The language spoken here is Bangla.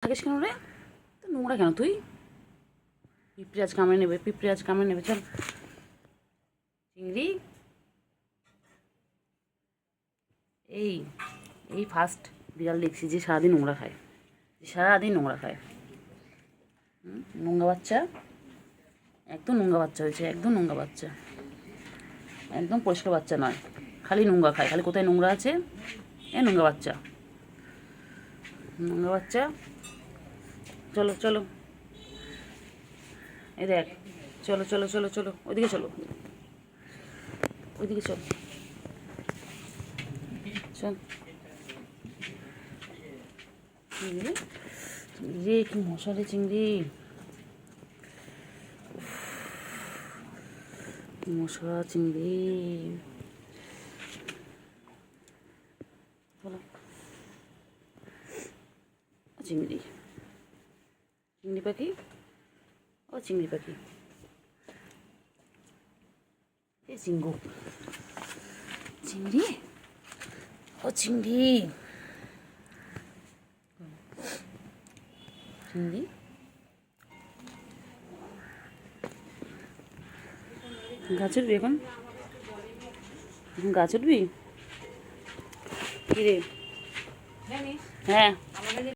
থাকিস কেন রে? তো নোংরা কেন তুই? পিঁপড়ে আজ কামড়ে নেবে, পিঁপড়ে আজ কামড়ে নেবে। চল চিংড়ি, এই এই ফার্স্ট বিড়াল দেখছি যে সারাদিন নোংরা খায়, যে সারাদিন নোংরা খায়। নোংরা বাচ্চা, একদম নোংরা বাচ্চা হয়েছে, একদম নোংরা বাচ্চা, একদম পরিষ্কার বাচ্চা নয়, খালি নোংরা খায়, খালি কোথায় নোংরা আছে। নোংরা বাচ্চা, নোংরা বাচ্চা। চলো চলো, এই দেখ, চলো চলো চলো চলো, ওইদিকে চলো, ওইদিকে চল, চল। চিংড়ি রে, কি মশা রে চিংড়ি, মশা চিংড়ি। বলো চিংড়ি, চিংড়ি পাখি, ও চিংড়ি পাখি, এ চিঙ্গু, চিংড়ি, ও চিংড়ি, চিংড়ি। গাছ উঠবি এখন, গাছ উঠবি? কি রে? হ্যাঁ।